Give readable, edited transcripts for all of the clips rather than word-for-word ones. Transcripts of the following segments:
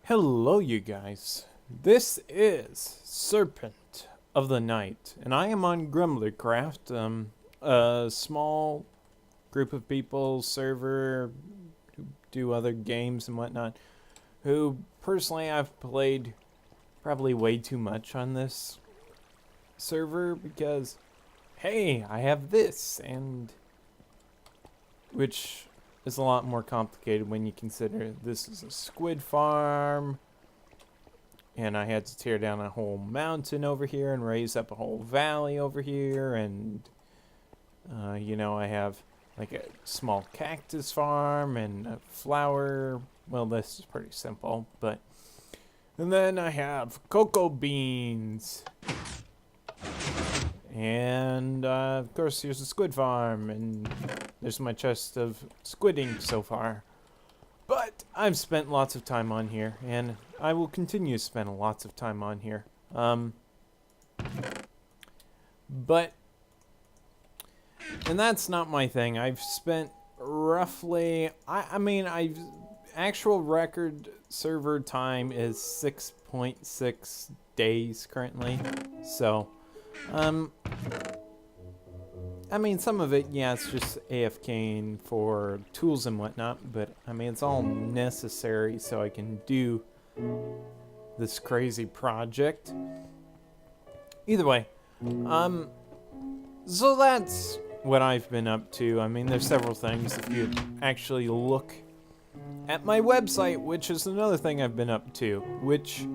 Hello, you guys. This is Serpent of the Night, and I am on Grumblecraft, a small group of people, server, who do other games and whatnot, who personally I've played probably way too much on this server because, hey, I have this, and which is a lot more complicated when you consider this is a squid farm, and I had to tear down a whole mountain over here and raise up a whole valley over here, and I have like a small cactus farm and a flower. Well, this is pretty simple, but and then I have cocoa beans. And, of course, here's a squid farm, and there's my chest of squidding so far. But I've spent lots of time on here, and I will continue to spend lots of time on here. And that's not my thing. I've spent roughly, I've actual record server time is 6.6 days currently, so... some of it, yeah, it's just AFKing for tools and whatnot, but, it's all necessary so I can do this crazy project. Either way, so that's what I've been up to. There's several things. If you actually look at my website, which is another thing I've been up to, which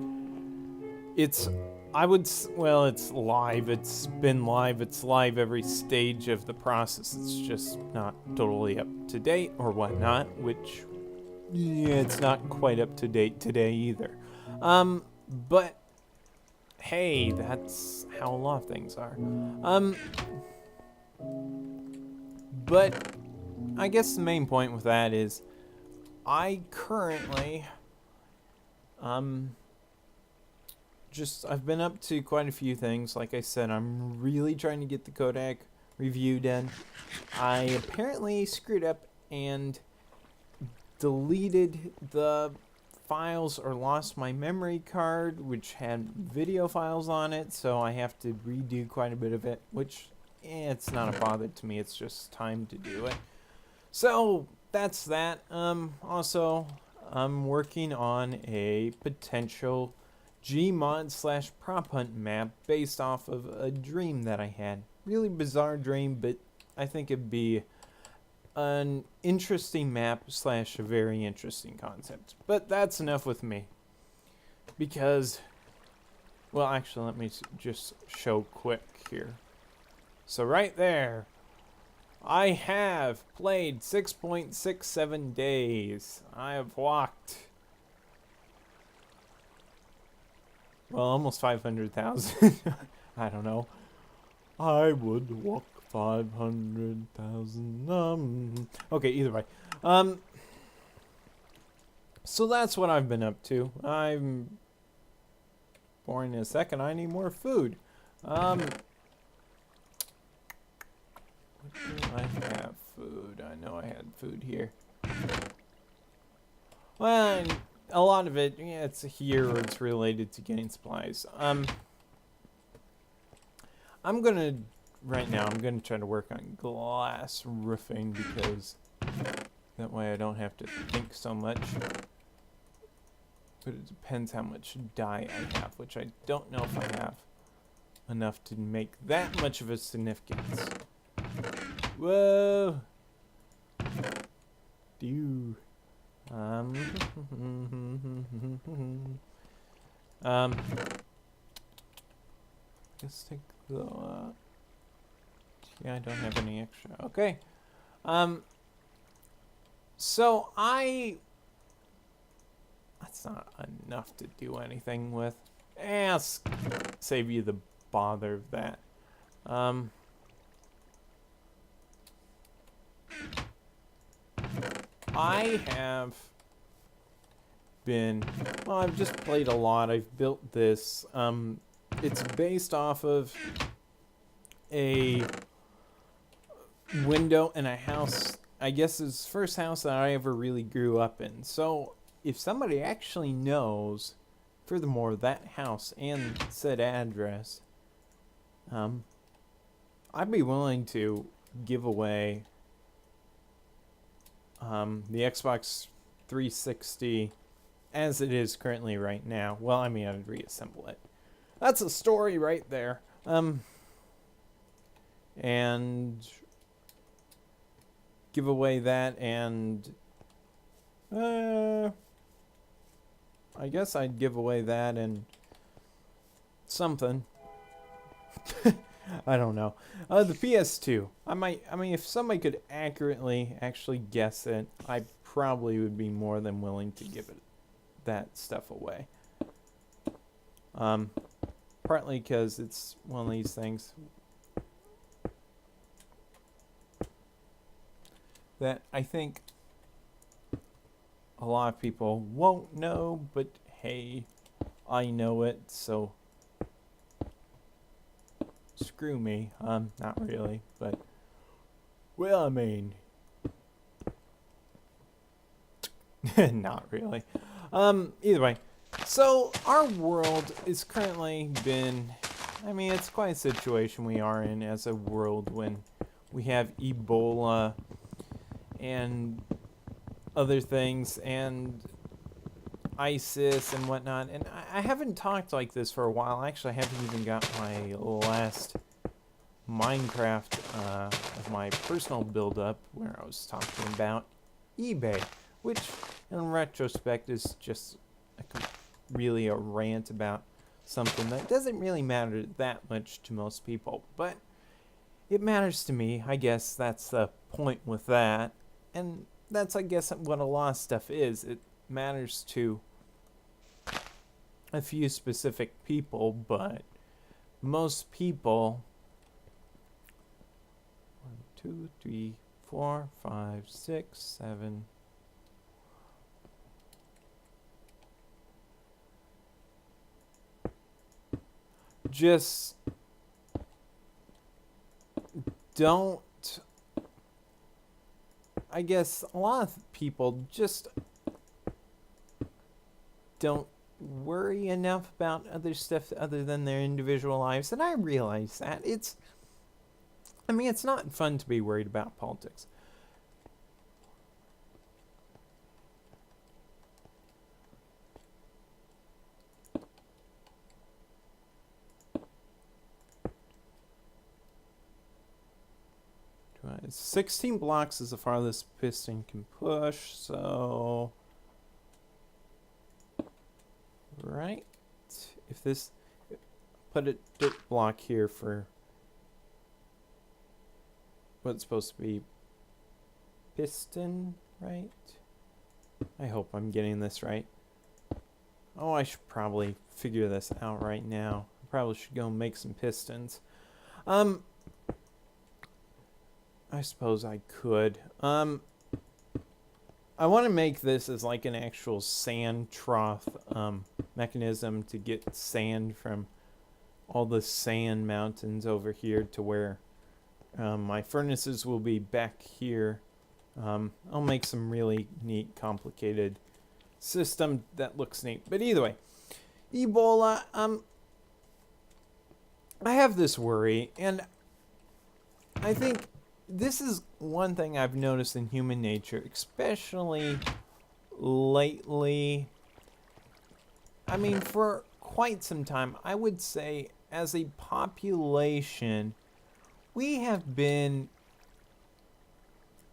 it's live. It's been live. It's live every stage of the process. It's just not totally up to date or whatnot, which, yeah, it's not quite up to date today either. But, hey, that's how a lot of things are. But I guess the main point with that is I currently, I've been up to quite a few things. Like I said, I'm really trying to get the Kodak review done. I apparently screwed up and deleted the files or lost my memory card, which had video files on it, so I have to redo quite a bit of it, which, it's not a bother to me. It's just time to do it. So, that's that. Also, I'm working on a potential Gmod / prop hunt map based off of a dream that I had. Really bizarre dream, but I think it'd be an interesting map / a very interesting concept. But that's enough with me. Because, well, actually, let me just show quick here. So right there, I have played 6.67 days. I have walked... well, almost 500,000. I don't know. I would walk 500,000. Okay, either way. So that's what I've been up to. I'm boring in a second. I need more food. What do I have? Food. I know I had food here. Well, a lot of it, yeah, it's here or it's related to getting supplies. Right now, I'm gonna try to work on glass roofing because that way I don't have to think so much. But it depends how much dye I have, which I don't know if I have enough to make that much of a significance. Whoa! Dude. Let's take the, yeah, I don't have any extra. Okay. So that's not enough to do anything with. I'll save you the bother of that. I have been, well, I've just played a lot. I've built this. It's based off of a window in a house. I guess it's the first house that I ever really grew up in. So if somebody actually knows, furthermore, that house and said address, I'd be willing to give away the Xbox 360 as it is currently right now. Well, I mean, I'd reassemble it. That's a story right there. And give away that, and I guess I'd give away that and something. I don't know. The PS2. I mean, if somebody could accurately actually guess it, I probably would be more than willing to give it that stuff away. Partly because it's one of these things that I think a lot of people won't know, but hey, I know it, so screw me. Not really, but well, I mean, not really. Either way, so our world is currently it's quite a situation we are in as a world when we have Ebola and other things and ISIS and whatnot. And I haven't talked like this for a while. Actually, I haven't even got my last Minecraft of my personal build-up where I was talking about eBay, which in retrospect is just really a rant about something that doesn't really matter that much to most people, but it matters to me. I guess that's the point with that. And that's, I guess, what a lot of stuff is. It matters to a few specific people, but most people, 1, 2, 3, 4, 5, 6, 7, just don't, I guess a lot of people just don't worry enough about other stuff other than their individual lives. And I realize that. It's not fun to be worried about politics. Right. 16 blocks is the farthest piston can push, so right. If this, put a dirt block here for what's supposed to be piston, right? I hope I'm getting this right. Oh, I should probably figure this out right now. I probably should go make some pistons. I suppose I could. I want to make this as like an actual sand trough mechanism to get sand from all the sand mountains over here to where my furnaces will be back here. I'll make some really neat, complicated system that looks neat. But either way, Ebola, I have this worry, and I think this is one thing I've noticed in human nature, especially lately. I mean, for quite some time, I would say, as a population, we have been,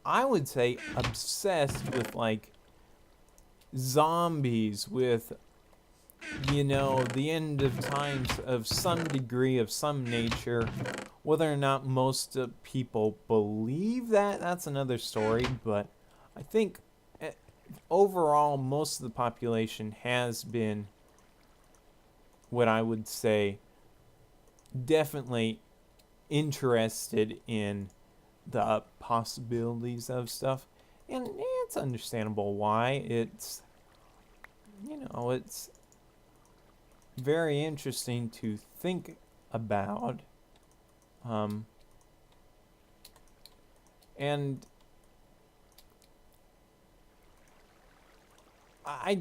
I would say, obsessed with, like, zombies, with, you know, the end of times of some degree of some nature. Whether or not most people believe that, that's another story, but I think overall most of the population has been, what I would say, definitely interested in the possibilities of stuff. And it's understandable why. It's, you know, it's very interesting to think about. And I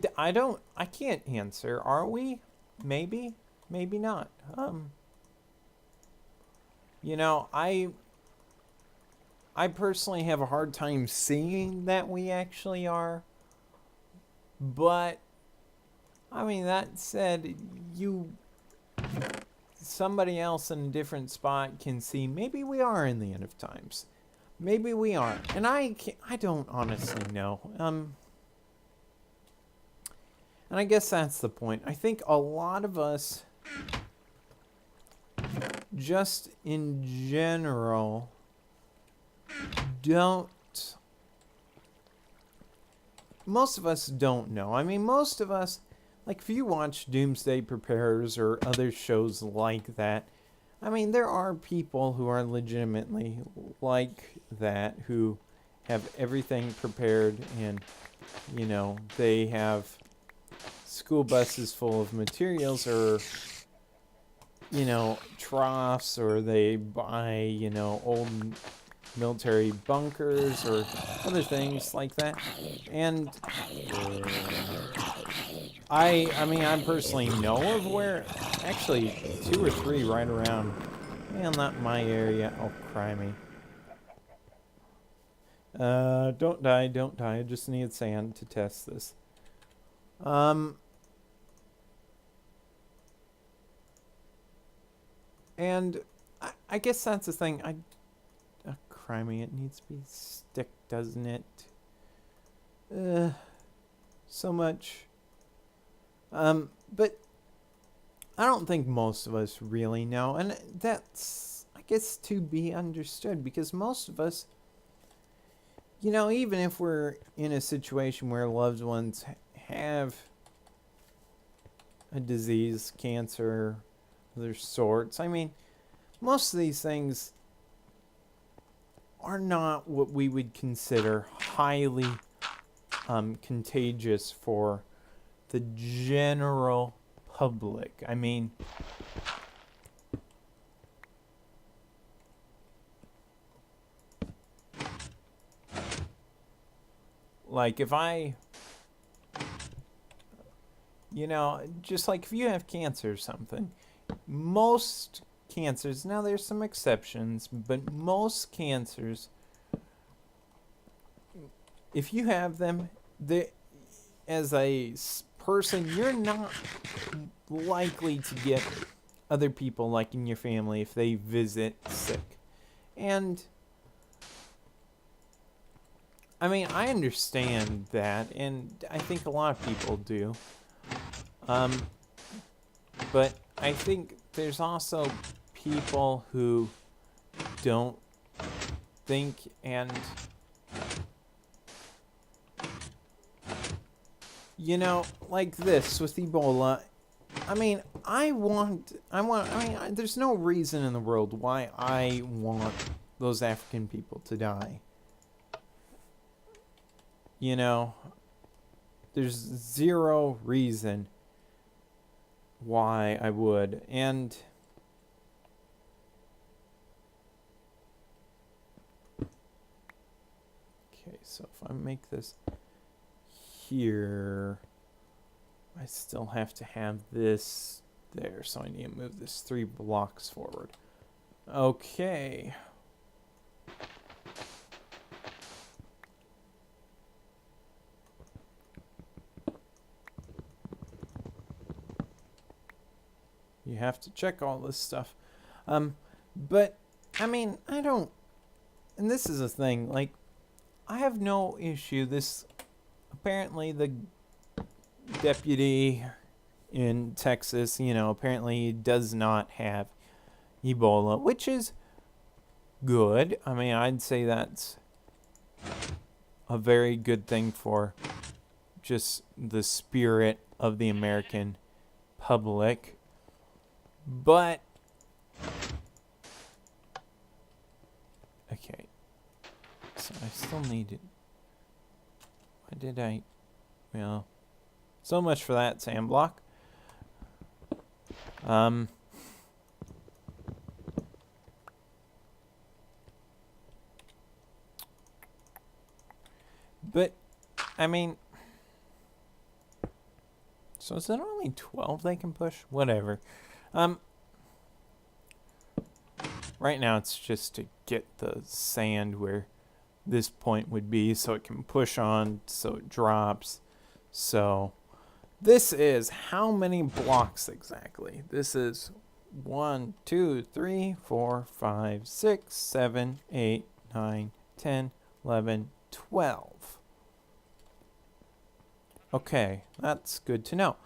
can't answer. Are we? Maybe, maybe not. You know, I personally have a hard time seeing that we actually are. But I mean, that said, somebody else in a different spot can see maybe we are in the end of times. Maybe we are. And I don't honestly know. And I guess that's the point. I think a lot of us, just in general, most of us don't know. I mean, most of us, like if you watch Doomsday Preparers or other shows like that, I mean, there are people who are legitimately like that, who have everything prepared, and, you know, they have school buses full of materials, or, you know, troughs, or they buy, you know, old military bunkers or other things like that. And I mean, I personally know of where, actually 2 or 3 right around, well, not my area. Oh, crimey. Don't die, don't die. I just need sand to test this. And I guess that's the thing. Crimey, it needs to be stick, doesn't it? So much. But I don't think most of us really know, and that's, I guess, to be understood, because most of us, you know, even if we're in a situation where loved ones have a disease, cancer, other sorts, I mean, most of these things are not what we would consider highly contagious for the general public. I mean, like if I, you know, just like if you have cancer or something, most cancers, now there's some exceptions, but most cancers, if you have them, as a person, you're not likely to get other people, like in your family, if they visit sick. And I mean, I understand that, and I think a lot of people do. But I think there's also people who don't think, and, you know, like this with Ebola. I mean, I mean, there's no reason in the world why I want those African people to die. You know, there's zero reason why I would. And okay, so if I make this here, I still have to have this there, so I need to move this 3 blocks forward. Okay. You have to check all this stuff. But, I mean, I don't, and this is a thing, like, I have no issue. This, apparently the deputy in Texas, you know, apparently does not have Ebola, which is good. I mean, I'd say that's a very good thing for just the spirit of the American public. But, okay, so I still need it. Why did I, well, so much for that sand block. But, I mean, So is it only 12 they can push? Whatever. Right now it's just to get the sand where this point would be so it can push on, so it drops. So this is how many blocks exactly? This is 1, 2, 3, 4, 5, 6, 7, 8, 9, 10, 11, 12. Okay, that's good to know.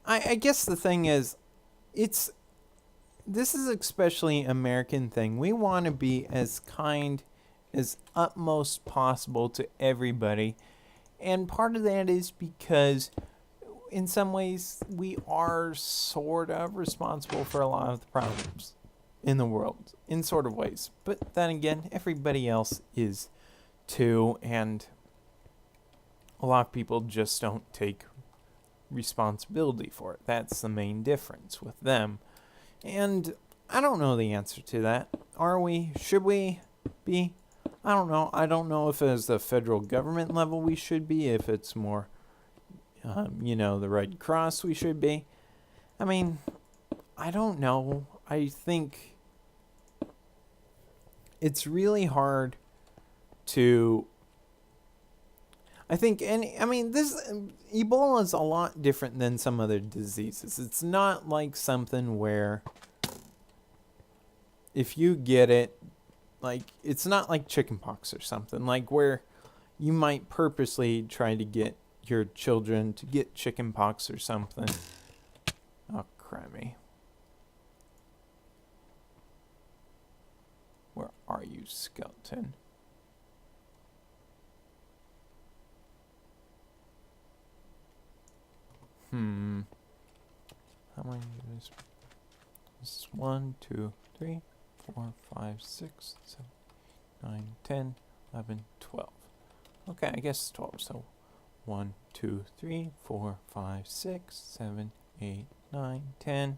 I guess the thing is, this is especially an American thing. We want to be as kind as utmost possible to everybody. And part of that is because in some ways we are sort of responsible for a lot of the problems in the world, in sort of ways. But then again, everybody else is too, and a lot of people just don't take responsibility for it. That's the main difference with them. And I don't know the answer to that. Are we? Should we be? I don't know. I don't know if as the federal government level we should be, if it's more, the Red Cross we should be. I mean, I don't know. I think it's really hard to... this Ebola is a lot different than some other diseases. It's not like something where if you get it, like, it's not like chickenpox or something, like where you might purposely try to get your children to get chickenpox or something. Oh, crimey. Where are you, skeleton? How many is this? Is 1, 2, 3, 4, 5, 6, 7, 9, 10, 11, 12. Okay, I guess 12. So 1, 2, 3, 4, 5, 6, 7, 8, 9, 10.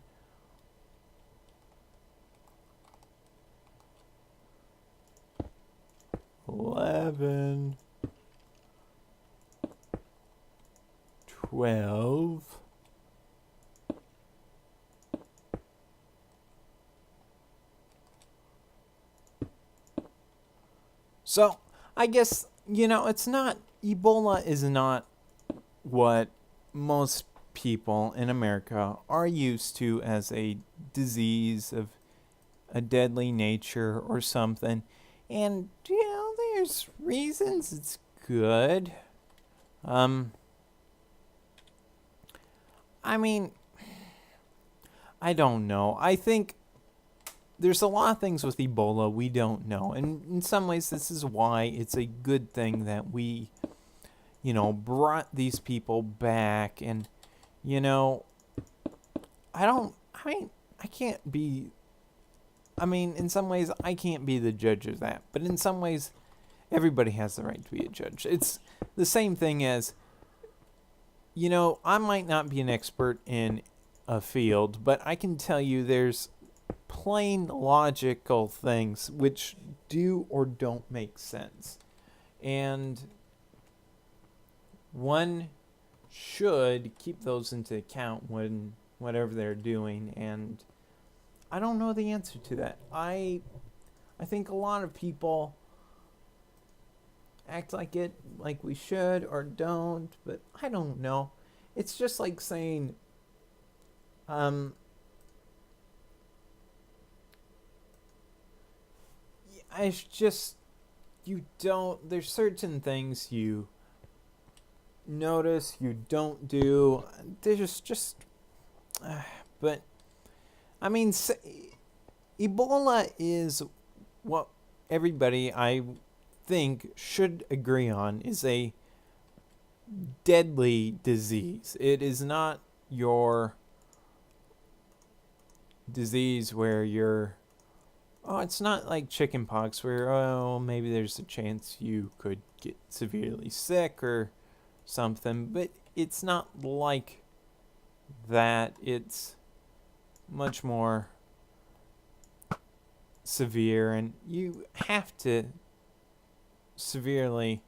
11, 12. So, I guess, it's not... Ebola is not what most people in America are used to as a disease of a deadly nature or something. And, there's reasons it's good. I don't know. I think there's a lot of things with Ebola we don't know. And in some ways, this is why it's a good thing that we, brought these people back. And, in some ways, I can't be the judge of that. But in some ways, everybody has the right to be a judge. It's the same thing as, I might not be an expert in a field, but I can tell you there's plain logical things which do or don't make sense. And one should keep those into account when whatever they're doing. And I don't know the answer to that. I think a lot of people act like we should or don't, but I don't know. It's just like saying, there's certain things you notice, you don't do. There's just, but, Ebola is what everybody, I think, should agree on is a deadly disease. It is not your disease where it's not like chickenpox where, maybe there's a chance you could get severely sick or something, but it's not like that. It's much more severe, and you have to severely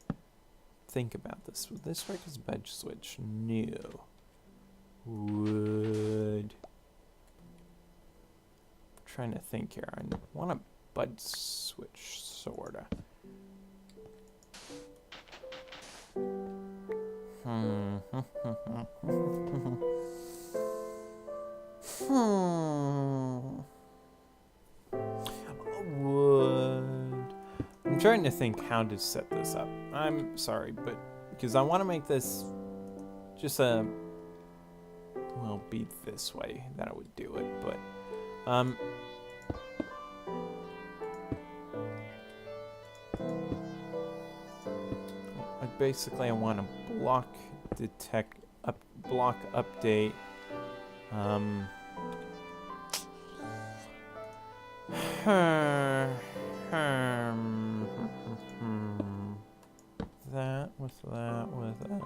think about this. Would this work as a bed switch? No. Would... I'm trying to think here. I want a bud switch, sorta. Would... I'm trying to think how to set this up. I'm sorry, but because I want to make this just a... Well, be this way. That would do it, but... Basically, I want to block block update. That with that with that.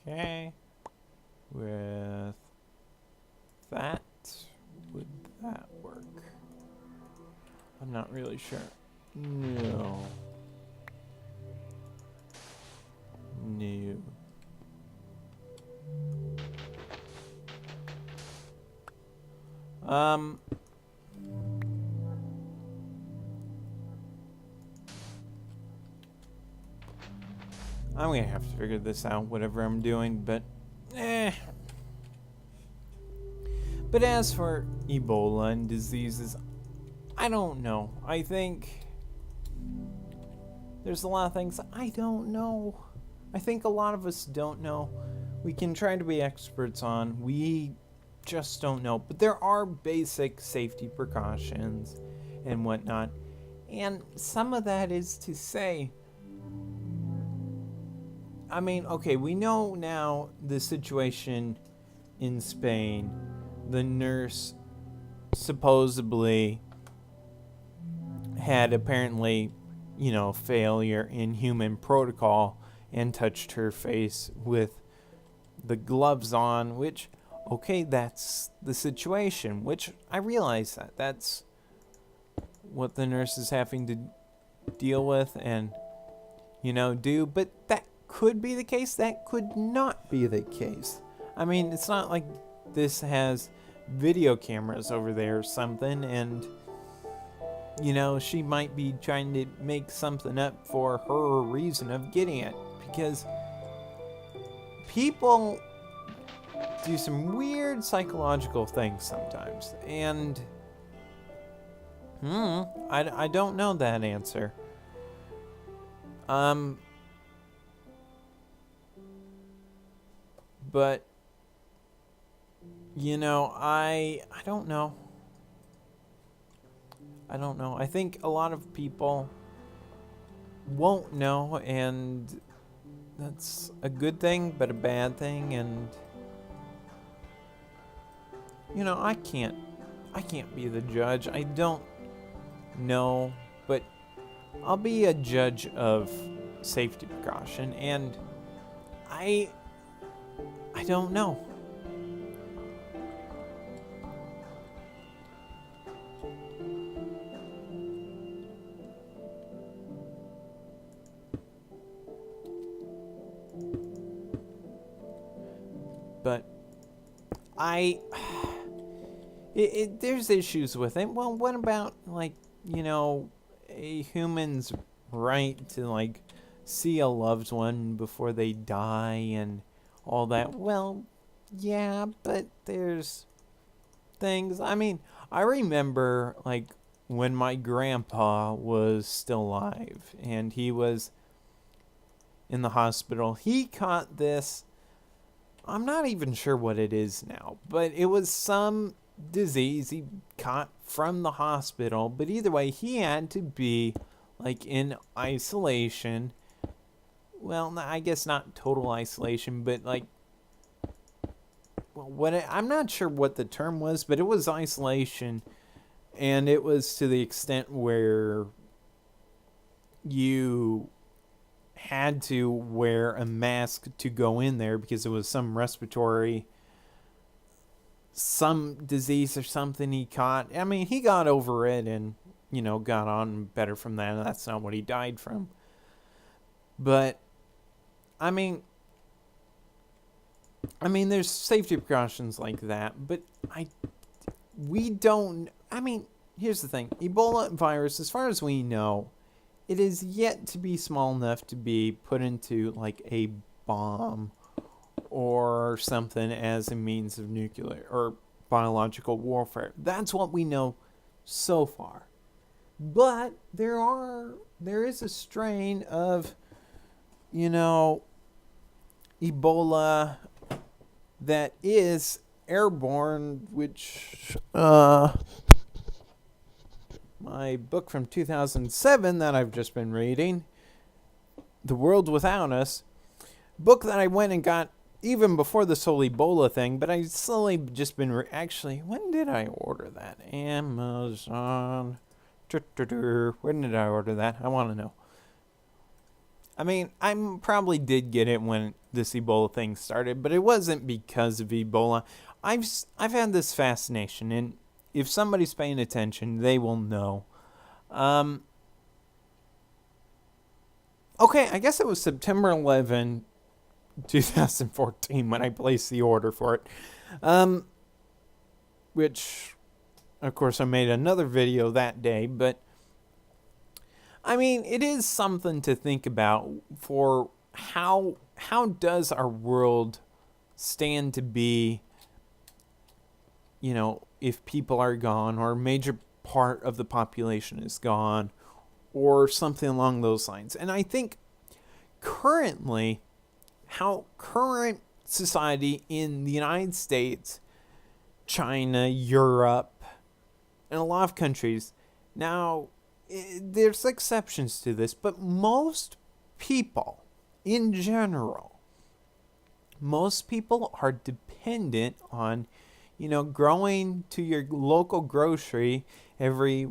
Okay. With that, would that work? I'm not really sure. No. No. I'm gonna have to figure this out, whatever I'm doing, but But as for Ebola and diseases, I don't know. I think there's a lot of things I don't know. I think a lot of us don't know. We can try to be experts on. We just don't know. But there are basic safety precautions and whatnot. And some of that is to say, I mean, okay, we know now the situation in Spain. The nurse supposedly had apparently, failure in human protocol and touched her face with the gloves on, which, okay, that's the situation, which I realize that's what the nurse is having to deal with and, do, but that could be the case, that could not be the case. I mean, it's not like this has video cameras over there or something, and she might be trying to make something up for her reason of getting it, because people do some weird psychological things sometimes, and I don't know that answer. But I don't know. I think a lot of people won't know, and that's a good thing, but a bad thing, and I can't be the judge. I don't know, but I'll be a judge of safety precaution, and I don't know. But there's issues with it. Well, what about, a human's right to, see a loved one before they die and all that? Well, yeah, but there's things. I mean, I remember, when my grandpa was still alive and he was in the hospital, he caught this. I'm not even sure what it is now, but it was some disease he caught from the hospital. But either way, he had to be in isolation. Well, I guess not total isolation, but I'm not sure what the term was, but it was isolation, and it was to the extent where you had to wear a mask to go in there because it was some disease or something he caught. I mean, he got over it and, got on better from that, and that's not what he died from. But, I mean, there's safety precautions like that, but here's the thing. Ebola virus, as far as we know, it is yet to be small enough to be put into, like, a bomb or something as a means of nuclear or biological warfare. That's what we know so far. But there is a strain of, Ebola that is airborne, which my book from 2007 that I've just been reading, The World Without Us, book that I went and got even before this whole Ebola thing, but I slowly just been actually, when did I order that? Amazon. When did I order that? I want to know. I mean, I probably did get it when this Ebola thing started, but it wasn't because of Ebola. I've had this fascination, and if somebody's paying attention, they will know. Okay, I guess it was September 11, 2014 when I placed the order for it. Which, of course, I made another video that day, but I mean, it is something to think about for how does our world stand to be, if people are gone or a major part of the population is gone or something along those lines. And I think currently, how current society in the United States, China, Europe, and a lot of countries, now there's exceptions to this, but most people in general, most people are dependent on, going to your local grocery every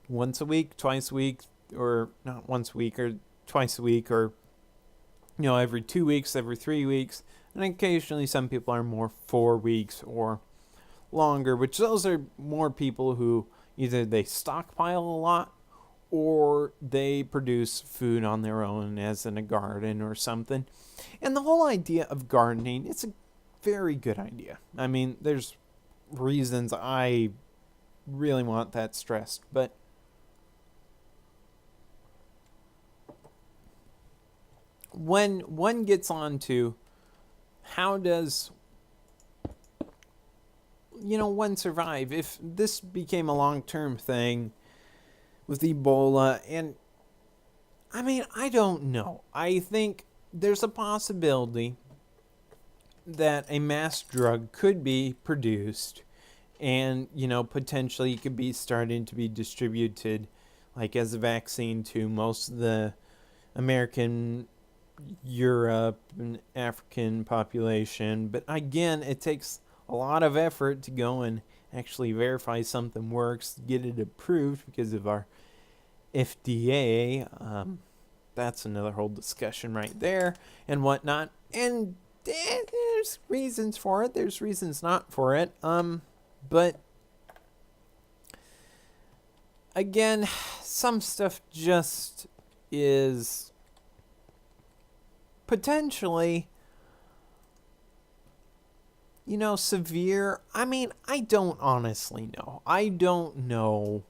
once a week, twice a week, or not once a week or twice a week, or every 2 weeks, every 3 weeks, and occasionally some people are more 4 weeks or longer, which those are more people who either they stockpile a lot or they produce food on their own as in a garden or something. And the whole idea of gardening, it's a very good idea. I mean, there's reasons I really want that stressed, but when one gets on to how does one survive if this became a long-term thing with Ebola, and I mean, I don't know. I think there's a possibility that a mass drug could be produced and, potentially it could be starting to be distributed like as a vaccine to most of the American, Europe, and African population. But again, it takes a lot of effort to go and actually verify something works, get it approved because of our FDA. That's another whole discussion right there and whatnot. And there's reasons for it. There's reasons not for it. But again, some stuff just is potentially severe. I mean, I don't honestly know. I don't know.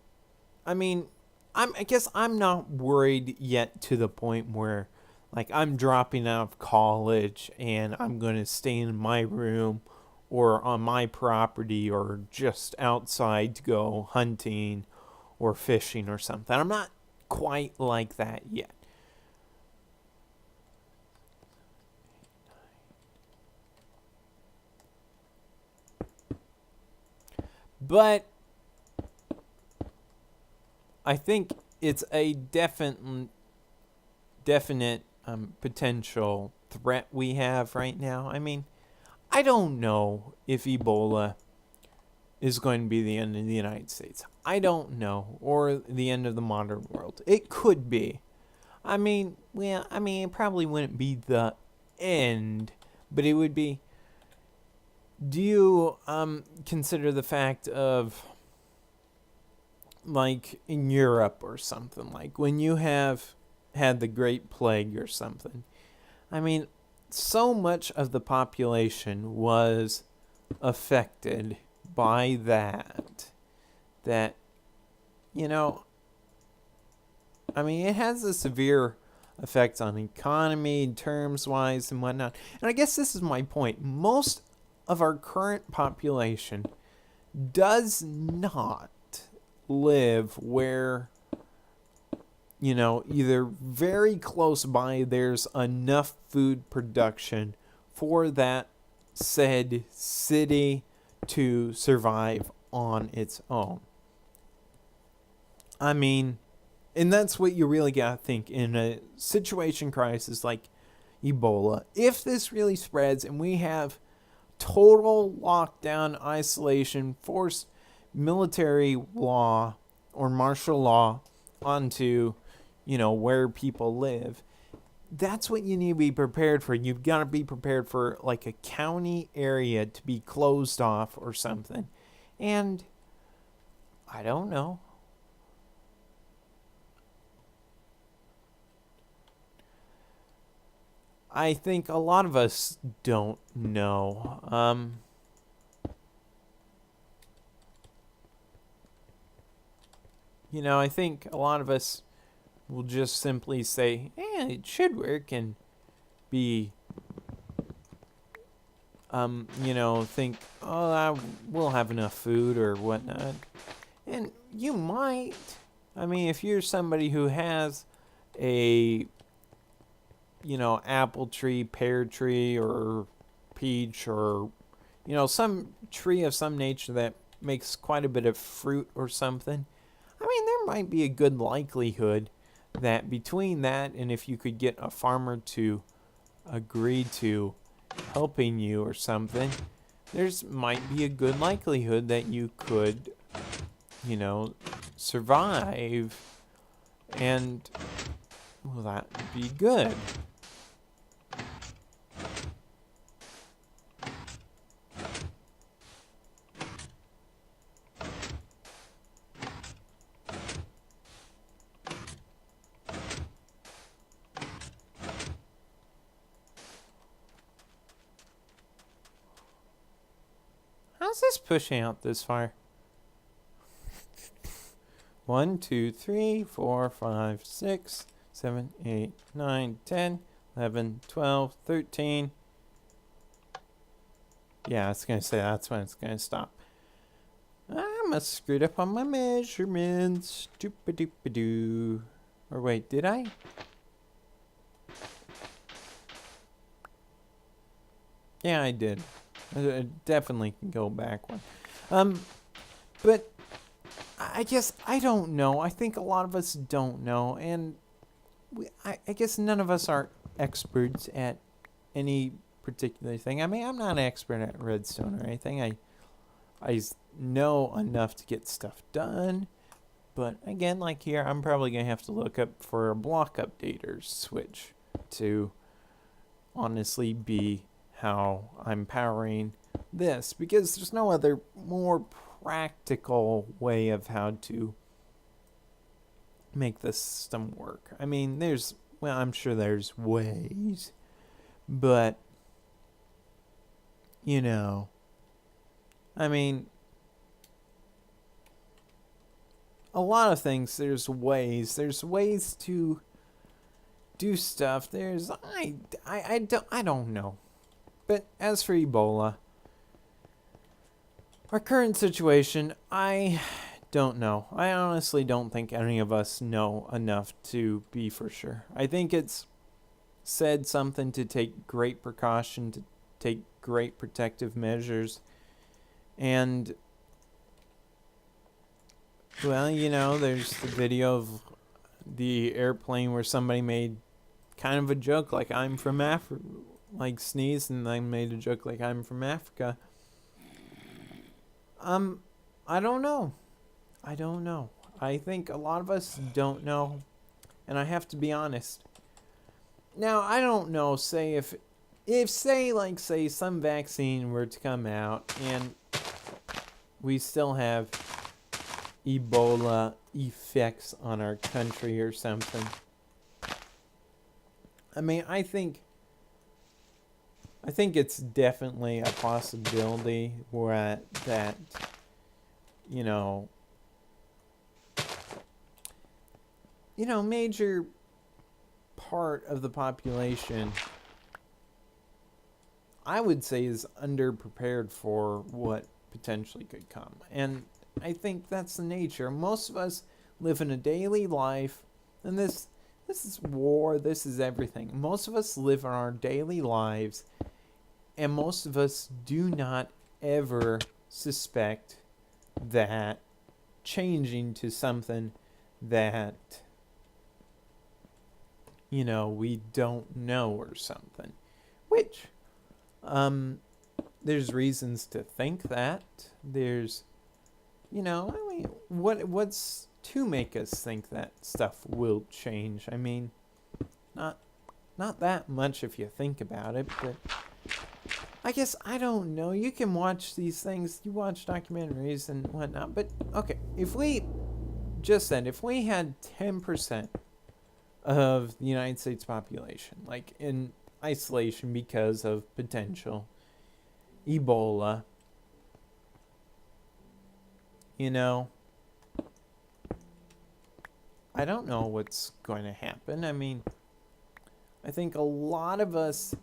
I mean, I guess I'm not worried yet to the point where, like, I'm dropping out of college and I'm going to stay in my room or on my property or just outside to go hunting or fishing or something. I'm not quite like that yet. But I think it's a definite potential threat we have right now. I mean, I don't know if Ebola is going to be the end of the United States. I don't know. Or the end of the modern world. It could be. I mean, well, I mean, it probably wouldn't be the end, but it would be. Do you consider the fact of, like, in Europe or something, like when you have had the Great Plague or something? I mean, so much of the population was affected by that, you know, I mean, it has a severe effect on economy, terms-wise, and whatnot. And I guess this is my point. Most of our current population does not live where, you know, either very close by there's enough food production for that said city to survive on its own. I mean, and that's what you really gotta think in a situation crisis like Ebola. If this really spreads and we have total lockdown, isolation, forced military law or martial law onto, you know, where people live, that's what you need to be prepared for. You've got to be prepared for like a county area to be closed off or something. And I don't know. I think a lot of us don't know. You know, I think a lot of us will just simply say, it should work, and be, you know, think, we'll have enough food or whatnot. And you might. I mean, if you're somebody who has a, you know, apple tree, pear tree, or peach, or, you know, some tree of some nature that makes quite a bit of fruit or something, I mean, there might be a good likelihood that between that and if you could get a farmer to agree to helping you or something, there's might be a good likelihood that you could, you know, survive, and, well, that would be good. How's this pushing out this far? 1, 2, 3, 4, 5, 6, 7, 8, 9, 10, 11, 12, 13. Yeah, it's going to say that's when it's going to stop. I must have screwed up on my measurements. Doop-a-doop-a-doo. Or wait, did I? Yeah, I did. I definitely can go back one. But I guess I don't know. I think a lot of us don't know, and I guess none of us are experts at any particular thing. I mean, I'm not an expert at redstone or anything. I know enough to get stuff done, but again, like here, I'm probably gonna have to look up for a block updater switch to honestly be how I'm powering this, because there's no other more practical way of how to make the system work. I mean, I'm sure there's ways, but, you know, I mean, a lot of things, there's ways to do stuff. I don't know. But as for Ebola, our current situation, I don't know. I honestly don't think any of us know enough to be for sure. I think it's said something to take great precaution, to take great protective measures. And, well, you know, there's the video of the airplane where somebody made kind of a joke like, I'm from Africa. Like sneeze, and I made a joke like I'm from Africa. I don't know. I think a lot of us don't know, and I have to be honest. now I don't know, say if say some vaccine were to come out and we still have Ebola effects on our country or something. I mean, I think it's definitely a possibility where that, you know, major part of the population, I would say, is underprepared for what potentially could come. And I think that's the nature. Most of us live in a daily life, and this is war, this is everything. Most of us live in our daily lives, and most of us do not ever suspect that changing to something that, we don't know or something. Which, there's reasons to think that. There's, what's to make us think that stuff will change? I mean, not that much if you think about it, but I guess, I don't know. You can watch these things, you watch documentaries and whatnot, but okay, if we had 10% of the United States population, like in isolation because of potential Ebola, I don't know what's going to happen. I mean, I think a lot of us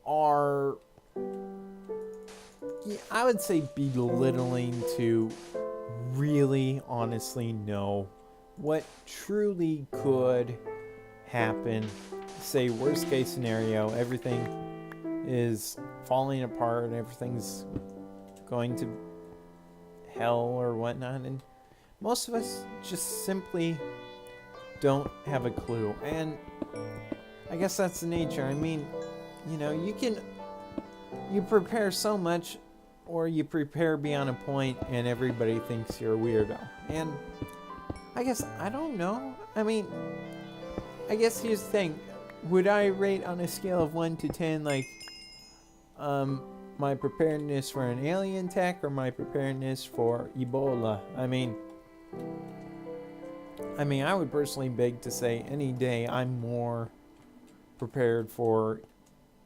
are, I would say, belittling to really honestly know what truly could happen. Say, worst case scenario, everything is falling apart, everything's going to hell or whatnot, and most of us just simply don't have a clue. And I guess that's the nature. I mean, you prepare so much, or you prepare beyond a point, and everybody thinks you're a weirdo. And I guess, I don't know. I mean, I guess here's the thing. Would I rate on a scale of 1 to 10, like, my preparedness for an alien attack or my preparedness for Ebola? I mean, I would personally beg to say any day I'm more prepared for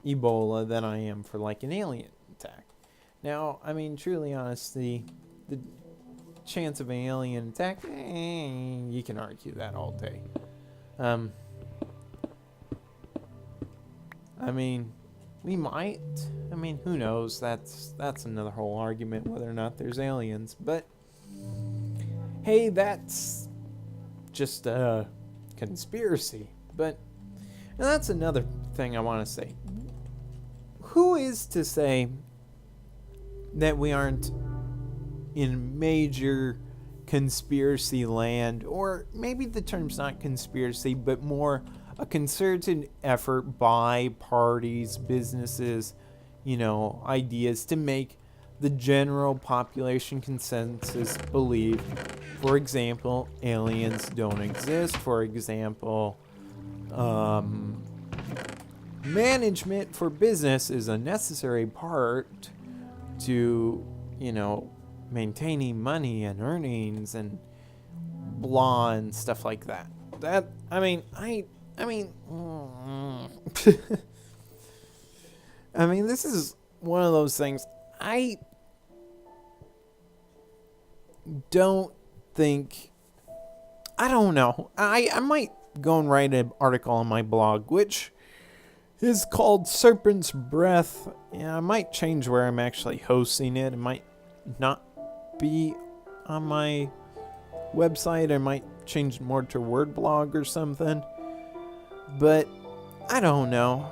Ebola than I am for, like, an alien attack. Now, I mean, truly, honestly, the chance of an alien attack, you can argue that all day. I mean, we might. I mean, who knows? That's another whole argument, whether or not there's aliens. But hey, that's just a conspiracy. But and that's another thing I want to say. Who is to say that we aren't in major conspiracy land? Or maybe the term's not conspiracy, but more a concerted effort by parties, businesses, ideas to make the general population consensus believe, for example, aliens don't exist. For example, management for business is a necessary part to, maintaining money and earnings and blah and stuff like that. I mean, this is one of those things. I don't know. I might go and write an article on my blog, which is called Serpent's Breath. Yeah, I might change where I'm actually hosting it. It might not be on my website. I might change it more to word blog or something. But I don't know.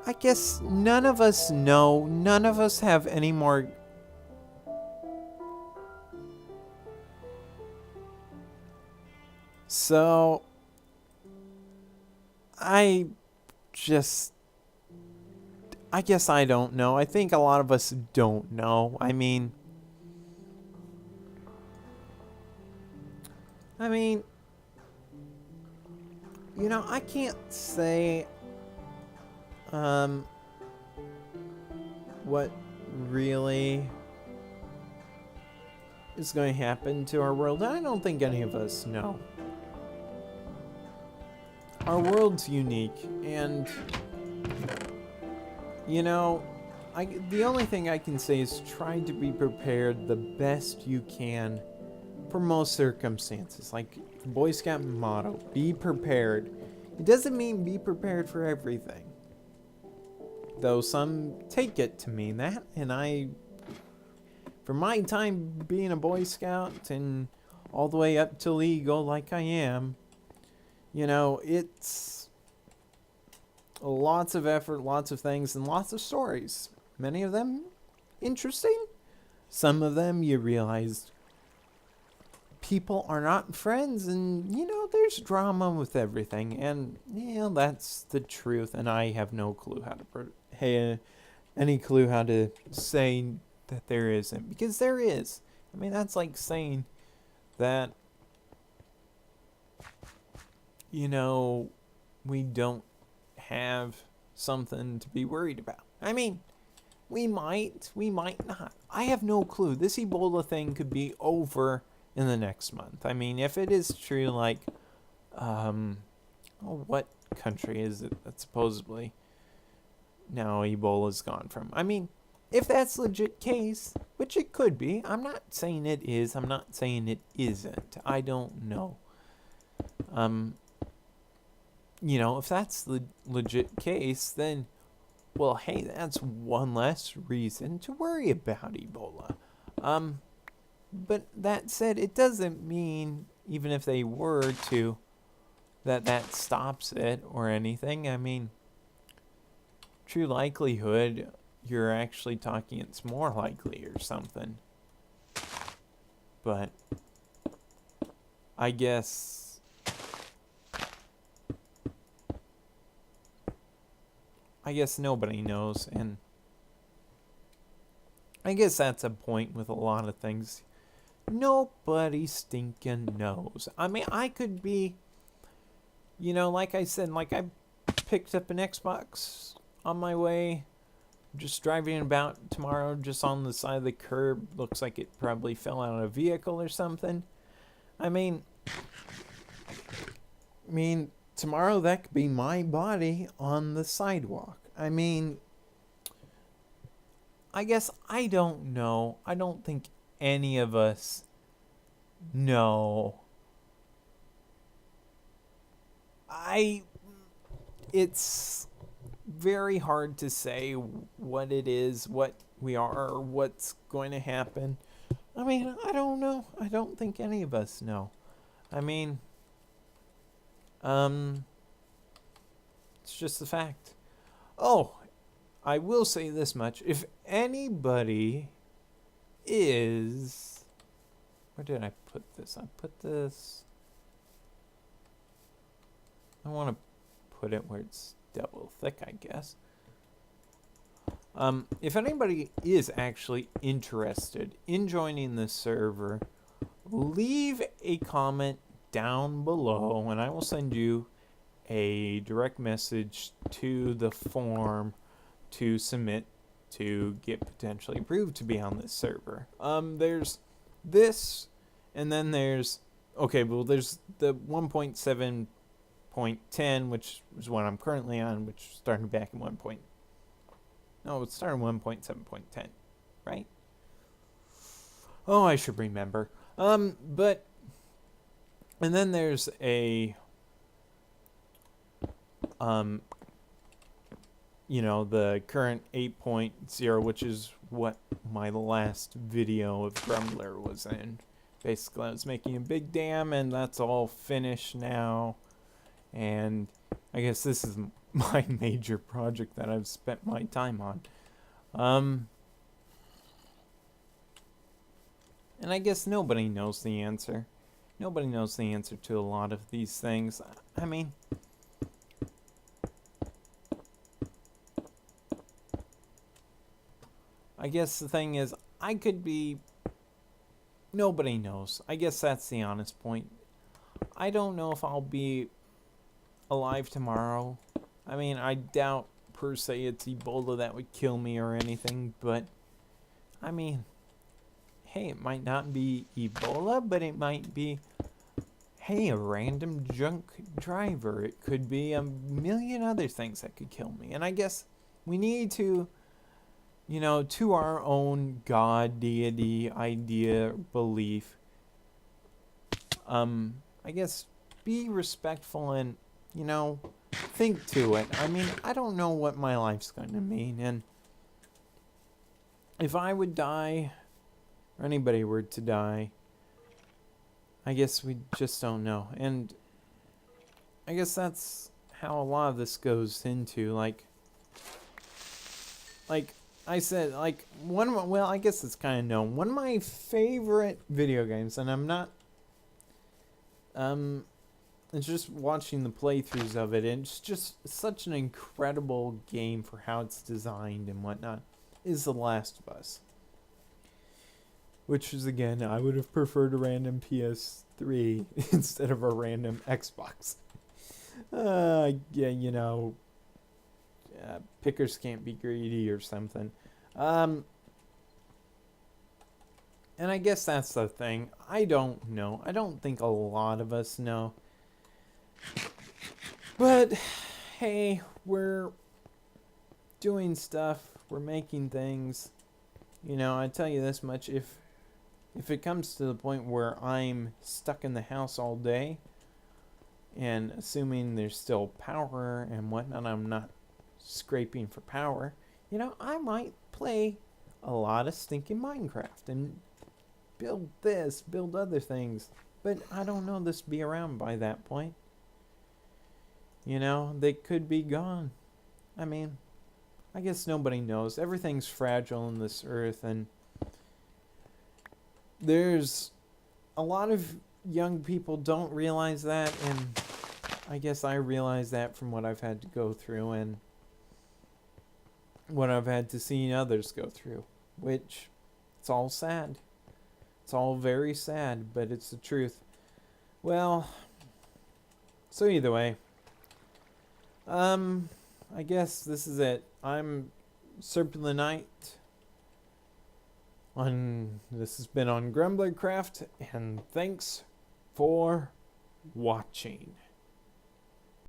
I guess none of us know. None of us have any more. So I guess I don't know. I think a lot of us don't know. I mean, I can't say what really is going to happen to our world. I don't think any of us know. Our world's unique, and the only thing I can say is try to be prepared the best you can for most circumstances. Like the Boy Scout motto, be prepared. It doesn't mean be prepared for everything, though some take it to mean that, and for my time being a Boy Scout and all the way up till Eagle like I am, it's lots of effort, lots of things, and lots of stories. Many of them interesting. Some of them you realize people are not friends, and there's drama with everything, and that's the truth, and I have no clue how to any clue how to say that there isn't, because there is. I mean, that's like saying that we don't have something to be worried about. I mean, we might not. I have no clue. This Ebola thing could be over in the next month. I mean, if it is true, like, what country is it that supposedly now Ebola's gone from? I mean, if that's legit case, which it could be, I'm not saying it is, I'm not saying it isn't. I don't know. If that's the legit case, then, well, hey, that's one less reason to worry about Ebola. But that said, it doesn't mean, even if they were to, that stops it or anything. I mean, true likelihood, you're actually talking it's more likely or something. But I guess nobody knows, and I guess that's a point with a lot of things. Nobody stinking knows. I mean, I could be, like I said, like I picked up an Xbox on my way, just driving about tomorrow, just on the side of the curb. Looks like it probably fell out of a vehicle or something. I mean, tomorrow that could be my body on the sidewalk. I mean, I guess I don't know. I don't think any of us know. It's very hard to say what it is, what we are, or what's going to happen. I mean, I don't know. I don't think any of us know. I mean, it's just a fact. Oh, I will say this much. If anybody is... Where did I put this? I put this... I want to put it where it's double thick, I guess. If anybody is actually interested in joining this server, leave a comment down below and I will send you a direct message to the form to submit to get potentially approved to be on this server. There's this, and then there's there's the 1.7.10, which is what I'm currently on, which started back in it started 1.7.10, right? Oh, I should remember. And then there's a the current 8.0, which is what my last video of Grumbler was in. Basically, I was making a big dam, and that's all finished now. And I guess this is my major project that I've spent my time on. And I guess nobody knows the answer. Nobody knows the answer to a lot of these things. I mean, I guess the thing is, nobody knows. I guess that's the honest point. I don't know if I'll be alive tomorrow. I mean, I doubt per se it's Ebola that would kill me or anything, but I mean, hey, it might not be Ebola, but it might be, hey, a random drunk driver. It could be a million other things that could kill me. And I guess we need to, to our own God, deity, idea, belief, I guess be respectful and, think to it. I mean, I don't know what my life's going to mean. And if I would die, or anybody were to die, I guess we just don't know. And I guess that's how a lot of this goes into, like I said, I guess it's kind of known. One of my favorite video games, and I'm not, it's just watching the playthroughs of it, and it's just such an incredible game for how it's designed and whatnot, is The Last of Us. Which is, again, I would have preferred a random PS3 instead of a random Xbox. Pickers can't be greedy or something. And I guess that's the thing. I don't know. I don't think a lot of us know. But, hey, we're doing stuff. We're making things. I tell you this much. If it comes to the point where I'm stuck in the house all day, and assuming there's still power and whatnot, I'm not scraping for power, I might play a lot of stinking Minecraft and build other things. But I don't know this be around by that point. They could be gone. I mean, I guess nobody knows. Everything's fragile in this earth, and there's a lot of young people don't realize that, and I guess I realize that from what I've had to go through and what I've had to see others go through, which it's all sad. It's all very sad, but it's the truth. Well, so either way, I guess this is it. I'm SerpentOfTheNight. This has been on Grumblecraft, and thanks for watching.